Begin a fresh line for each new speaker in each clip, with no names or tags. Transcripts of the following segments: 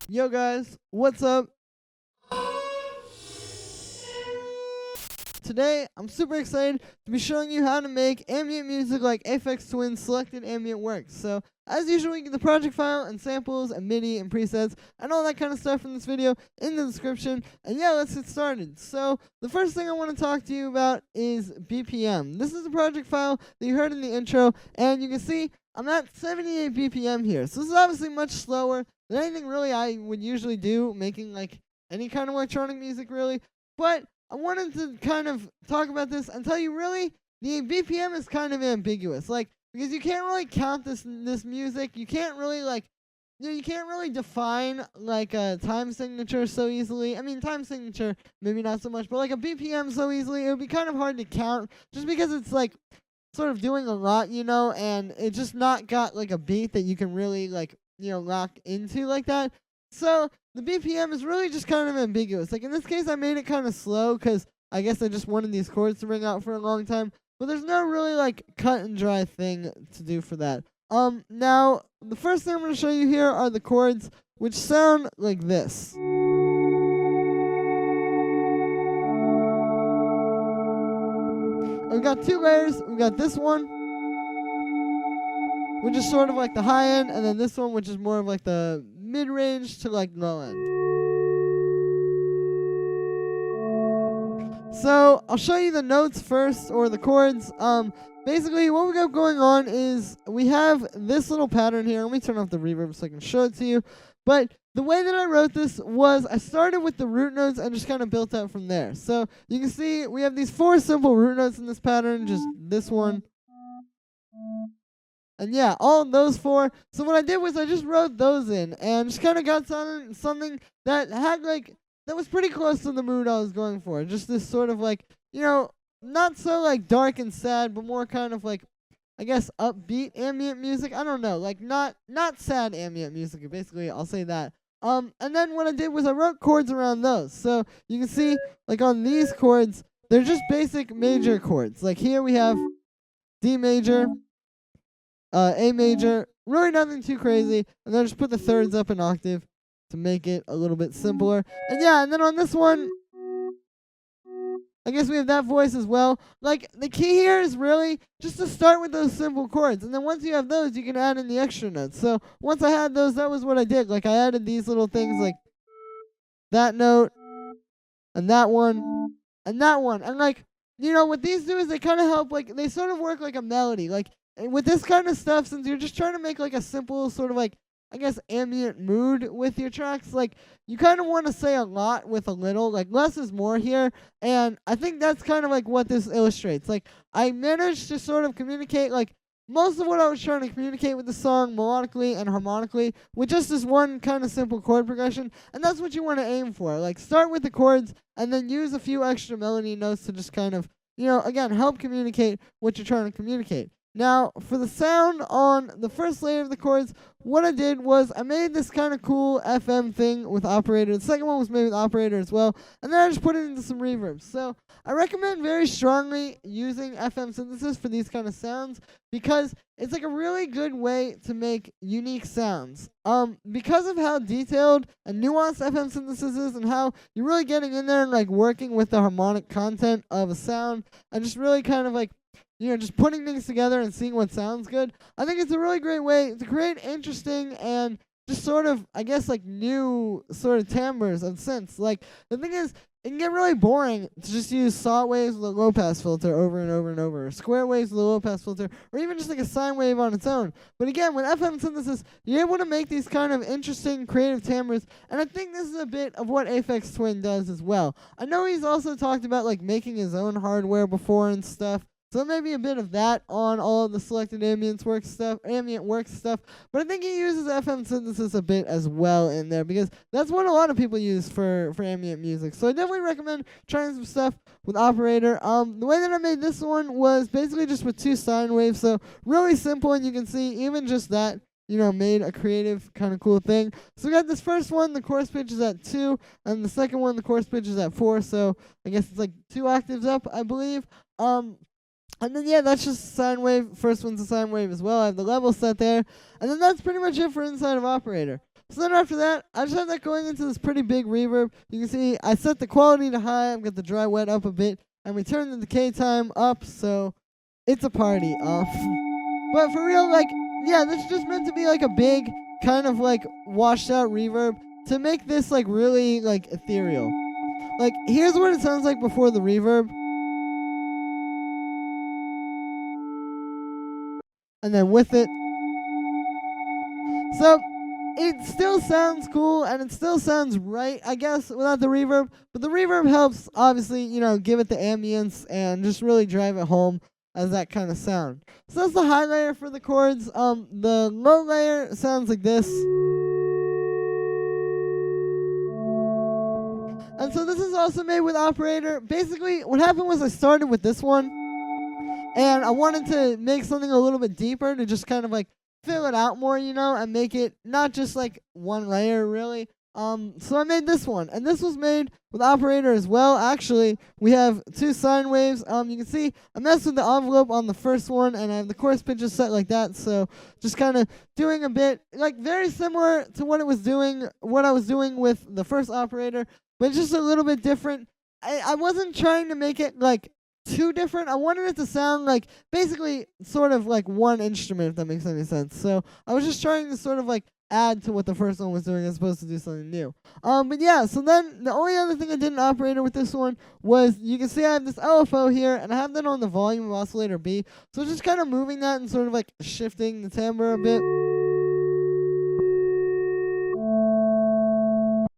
Yo guys, what's up? Today, I'm super excited to be showing you how to make ambient music like Aphex Twin's selected ambient works. So, as usual, you get the project file and samples and MIDI and presets and all that kind of stuff from this video in the description. And yeah, let's get started. So, the first thing I want to talk to you about is BPM. This is the project file that you heard in the intro, and you can see I'm at 78 BPM here. So, this is obviously much slower than anything really I would usually do, making like any kind of electronic music really. But I wanted to kind of talk about this and tell you really the BPM is kind of ambiguous, like because you can't really count this music. You can't really you can't really define like a time signature so easily. I mean, time signature maybe not so much, but like a BPM so easily, it would be kind of hard to count just because it's like sort of doing a lot, and it's just not got like a beat that you can really lock into like that. So the BPM is really just kind of ambiguous. Like in this case, I made it kind of slow because I guess I just wanted these chords to ring out for a long time. But there's no really like cut and dry thing to do for that. Now the first thing I'm going to show you here are the chords, which sound like this. We've got two layers. We've got this one, which is sort of like the high end, and then this one, which is more of like the mid-range to like low end. So I'll show you the notes first, or the chords. Basically what we got going on is we have this little pattern here. Let me turn off the reverb so I can show it to you. But the way that I wrote this was I started with the root notes and just kind of built out from there. So you can see we have these 4 simple root notes in this pattern, just this one. And yeah, all of those 4. So what I did was I just wrote those in and just kind of got something that had that was pretty close to the mood I was going for. Just this sort of not so like dark and sad, but more kind of like, I guess, upbeat ambient music. I don't know, like not sad ambient music. Basically, I'll say that. And then what I did was I wrote chords around those. So you can see like on these chords, they're just basic major chords. Like here we have D major, A major, really nothing too crazy, and then just put the thirds up an octave to make it a little bit simpler. And yeah, and then on this one, I guess we have that voice as well. Like, the key here is really just to start with those simple chords, and then once you have those, you can add in the extra notes. So once I had those, that was what I did. Like, I added these little things like that note, and that one, and that one. And like, what these do is they kind of help, like, they sort of work like a melody. Like, and with this kind of stuff, since you're just trying to make like a simple sort of like, I guess, ambient mood with your tracks, like you kind of want to say a lot with a little, like less is more here. And I think that's kind of like what this illustrates. Like I managed to sort of communicate like most of what I was trying to communicate with the song melodically and harmonically with just this one kind of simple chord progression. And that's what you want to aim for. Like start with the chords and then use a few extra melody notes to just kind of, again, help communicate what you're trying to communicate. Now, for the sound on the first layer of the chords, what I did was I made this kind of cool FM thing with operator. The second one was made with operator as well, and then I just put it into some reverb. So I recommend very strongly using FM synthesis for these kind of sounds because it's like a really good way to make unique sounds. Because of how detailed and nuanced FM synthesis is and how you're really getting in there and like working with the harmonic content of a sound and just really kind of like just putting things together and seeing what sounds good. I think it's a really great way to create interesting and just sort of, I guess, like new sort of timbres of synths. Like, the thing is, it can get really boring to just use saw waves with a low-pass filter over and over and over, or square waves with a low-pass filter, or even just like a sine wave on its own. But again, with FM synthesis, you're able to make these kind of interesting, creative timbres, and I think this is a bit of what Aphex Twin does as well. I know he's also talked about like making his own hardware before and stuff, so maybe a bit of that on all of the selected ambient work stuff, but I think he uses FM synthesis a bit as well in there because that's what a lot of people use for ambient music. So I definitely recommend trying some stuff with operator. The way that I made this one was basically just with 2 sine waves, so really simple, and you can see even just that made a creative kind of cool thing. So we got this first one, the chorus pitch is at 2, and the second one, the chorus pitch is at 4, so I guess it's like 2 octaves up, I believe. And then, yeah, that's just a sine wave. First one's a sine wave as well. I have the level set there. And then that's pretty much it for inside of operator. So then after that, I just have that going into this pretty big reverb. You can see I set the quality to high. I've got the dry wet up a bit, and we turn the decay time up, so it's a party. But for real, like, yeah, this is just meant to be like a big kind of like washed out reverb to make this like really like ethereal. Like, here's what it sounds like before the reverb. And then with it. So it still sounds cool and it still sounds right, I guess, without the reverb. But the reverb helps, obviously, give it the ambience and just really drive it home as that kind of sound. So that's the high layer for the chords. The low layer sounds like this. And so this is also made with Operator. Basically, what happened was I started with this one, and I wanted to make something a little bit deeper to just kind of like fill it out more, and make it not just like one layer, really. So I made this one, and this was made with Operator as well. Actually, we have 2 sine waves. You can see I messed with the envelope on the first one, and I have the chorus pitches set like that. So just kind of doing a bit like very similar to what I was doing with the first Operator, but just a little bit different. I wasn't trying to make it like too different. I wanted it to sound like basically sort of like one instrument, if that makes any sense. So I was just trying to sort of like add to what the first one was doing as opposed to do something new. But yeah, so then the only other thing I did in Operator with this one was you can see I have this LFO here, and I have that on the volume of oscillator B. So just kind of moving that and sort of like shifting the timbre a bit.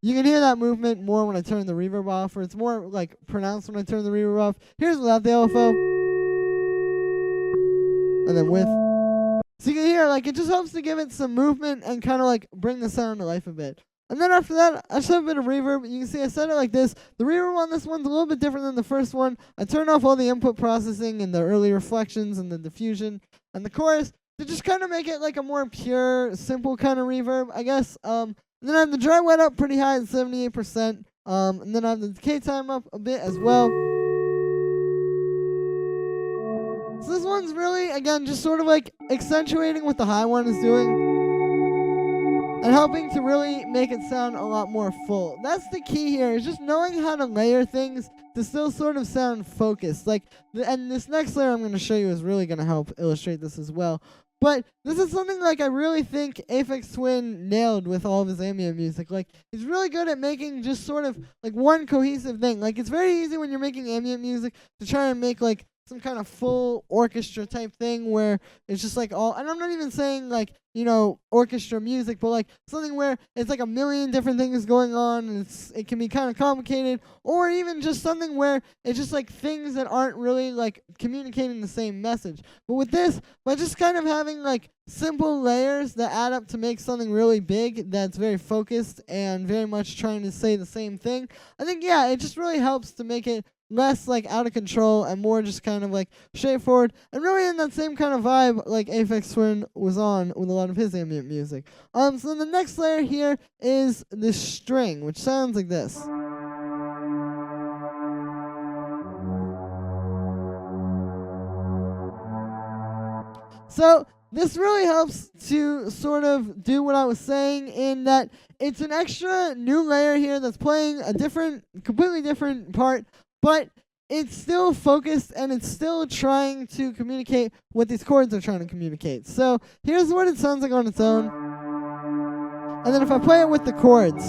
You can hear that movement more when I turn the reverb off, or it's more like pronounced when I turn the reverb off. Here's without the LFO. And then with. So you can hear, like, it just helps to give it some movement and kind of like bring the sound to life a bit. And then after that, I just have a bit of reverb. You can see I set it like this. The reverb on this one's a little bit different than the first one. I turned off all the input processing and the early reflections and the diffusion and the chorus to just kind of make it like a more pure, simple kind of reverb, I guess. And then I have the dry wet up pretty high at 78%. And then I have the decay time up a bit as well. So this one's really, again, just sort of like accentuating what the high one is doing and helping to really make it sound a lot more full. That's the key here, is just knowing how to layer things to still sort of sound focused. And this next layer I'm going to show you is really going to help illustrate this as well. But this is something like I really think Aphex Twin nailed with all of his ambient music. Like, he's really good at making just sort of like one cohesive thing. Like, it's very easy when you're making ambient music to try and make like some kind of full orchestra type thing where it's just like all, and I'm not even saying like, orchestra music, but like something where it's like a million different things going on and it can be kind of complicated, or even just something where it's just like things that aren't really like communicating the same message. But with this, by just kind of having like simple layers that add up to make something really big that's very focused and very much trying to say the same thing, I think, yeah, it just really helps to make it less like out of control and more just kind of like straightforward and really in that same kind of vibe like Aphex Twin was on with a lot of his ambient music. So then the next layer here is this string, which sounds like this. So this really helps to sort of do what I was saying in that it's an extra new layer here that's playing a completely different part, but it's still focused and it's still trying to communicate what these chords are trying to communicate. So here's what it sounds like on its own. And then if I play it with the chords.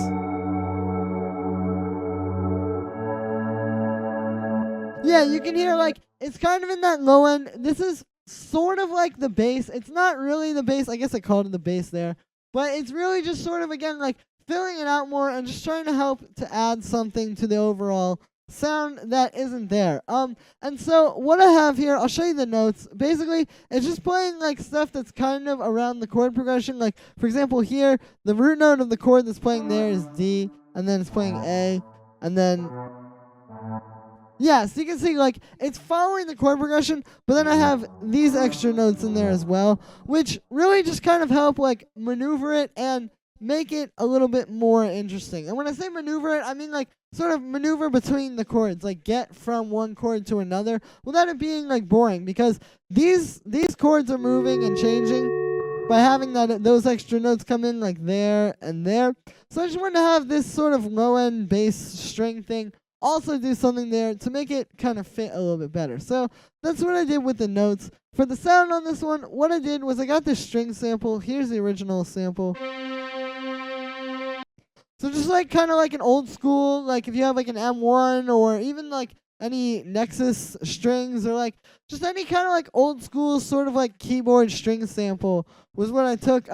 Yeah, you can hear like it's kind of in that low end. This is sort of like the bass. It's not really the bass. I guess I called it the bass there. But it's really just sort of, again, like filling it out more and just trying to help to add something to the overall sound that isn't there. And so what I have here, I'll show you the notes. Basically, it's just playing like stuff that's kind of around the chord progression. Like, for example, here, the root note of the chord that's playing there is D, and then it's playing A, and then yeah, so you can see, like, it's following the chord progression, but then I have these extra notes in there as well, which really just kind of help, like, maneuver it and make it a little bit more interesting. And when I say maneuver it, I mean, like, sort of maneuver between the chords, like, get from one chord to another without it being, like, boring, because these chords are moving and changing. by having those extra notes come in like there and there. So I just wanted to have this sort of low-end bass string thing also do something there to make it kind of fit a little bit better. So that's what I did with the notes. For the sound on this one, what I did was I got this string sample. Here's the original sample. So just like kind of like an old school, like if you have like an M1 or even like any Nexus strings or like just any kind of like old school sort of like keyboard string sample was what I took.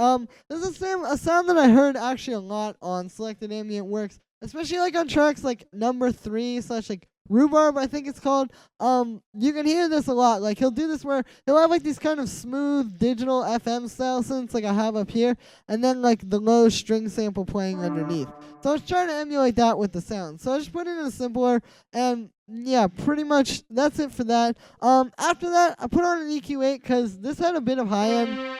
This is a sound that I heard actually a lot on Selected Ambient Works, especially like on tracks like number 3 / like Rhubarb, I think it's called. You can hear this a lot. Like he'll do this where he'll have like these kind of smooth digital FM style synths like I have up here, and then like the low string sample playing underneath. So I was trying to emulate that with the sound. So I just put it in a simpler, and yeah, pretty much that's it for that. After that, I put on an EQ8 because this had a bit of high end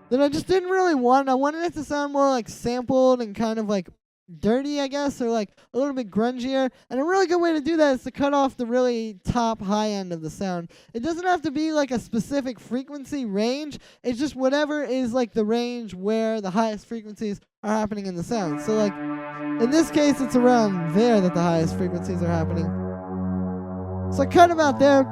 that I just didn't really want. I wanted it to sound more like sampled and kind of like dirty, I guess, or like a little bit grungier. And a really good way to do that is to cut off the really top high end of the sound. It doesn't have to be like a specific frequency range. It's just whatever is like the range where the highest frequencies are happening in the sound. So like in this case, it's around there that the highest frequencies are happening. So I cut them out there.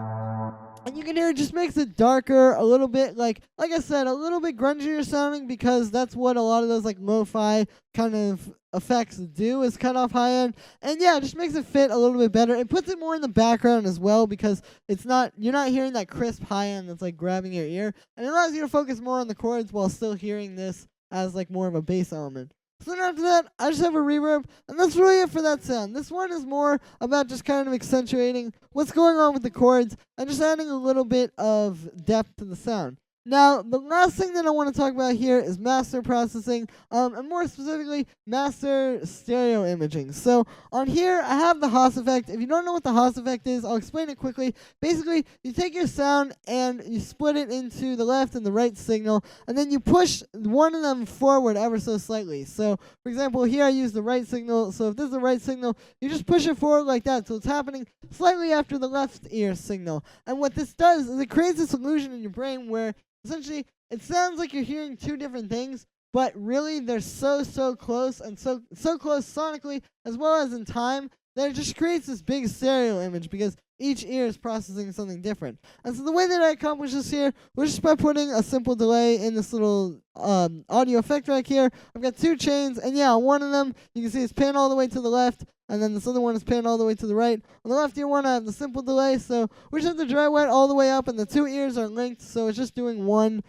And you can hear it just makes it darker, a little bit like I said, a little bit grungier sounding, because that's what a lot of those like lo-fi kind of effects do, is cut off high end. And yeah, it just makes it fit a little bit better. It puts it more in the background as well, because you're not hearing that crisp high end that's like grabbing your ear, and it allows you to focus more on the chords while still hearing this as like more of a bass element. So then after that, I just have a reverb, and that's really it for that sound. This one is more about just kind of accentuating what's going on with the chords and just adding a little bit of depth to the sound. Now, the last thing that I want to talk about here is master processing, and more specifically, master stereo imaging. So on here, I have the Haas effect. If you don't know what the Haas effect is, I'll explain it quickly. Basically, you take your sound and you split it into the left and the right signal, and then you push one of them forward ever so slightly. So, for example, here I use the right signal. So if this is the right signal, you just push it forward like that. So it's happening slightly after the left ear signal. And what this does is it creates this illusion in your brain where essentially, it sounds like you're hearing two different things, but really they're so close, and so close sonically as well as in time, that it just creates this big stereo image because each ear is processing something different. And so the way that I accomplish this here was just by putting a simple delay in this little audio effect rack here. I've got 2 chains, and yeah, one of them you can see it's panned all the way to the left, and then this other one is panned all the way to the right. On the left ear one, I have the simple delay, so we just have the dry wet all the way up, and the 2 ears are linked, so it's just doing one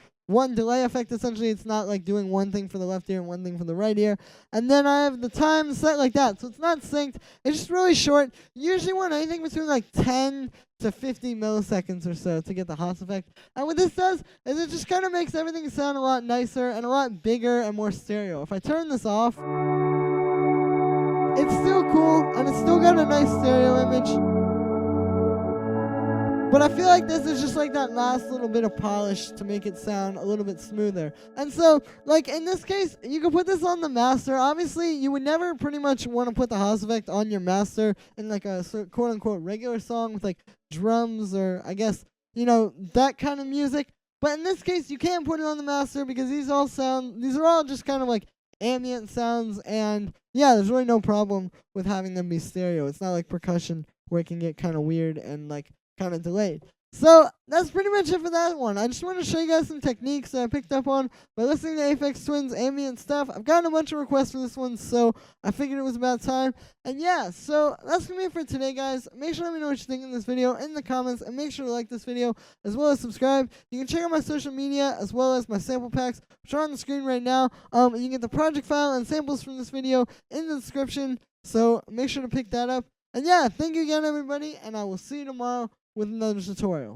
delay effect. Essentially, it's not like doing one thing for the left ear and one thing for the right ear. And then I have the time set like that, so it's not synced. It's just really short. You usually want anything between like 10 to 50 milliseconds or so to get the Haas effect. And what this does is it just kind of makes everything sound a lot nicer and a lot bigger and more stereo. If I turn this off, it's still cool, and it's still got a nice stereo image. But I feel like this is just like that last little bit of polish to make it sound a little bit smoother. And so, like in this case, you can put this on the master. Obviously, you would never pretty much want to put the Haas effect on your master in like a quote-unquote regular song with like drums or, I guess, you know, that kind of music. But in this case, you can put it on the master because these are all just kind of like ambient sounds, and yeah, there's really no problem with having them be stereo. It's not like percussion where it can get kind of weird and like kind of delayed. So that's pretty much it for that one. I just want to show you guys some techniques that I picked up on by listening to Aphex Twin's ambient stuff. I've gotten a bunch of requests for this one, so I figured it was about time. And yeah, so that's going to be it for today, guys. Make sure to let me know what you think in this video in the comments, and make sure to like this video as well as subscribe. You can check out my social media as well as my sample packs, which are on the screen right now. You can get the project file and samples from this video in the description, so make sure to pick that up. And yeah, thank you again, everybody, and I will see you tomorrow with another tutorial.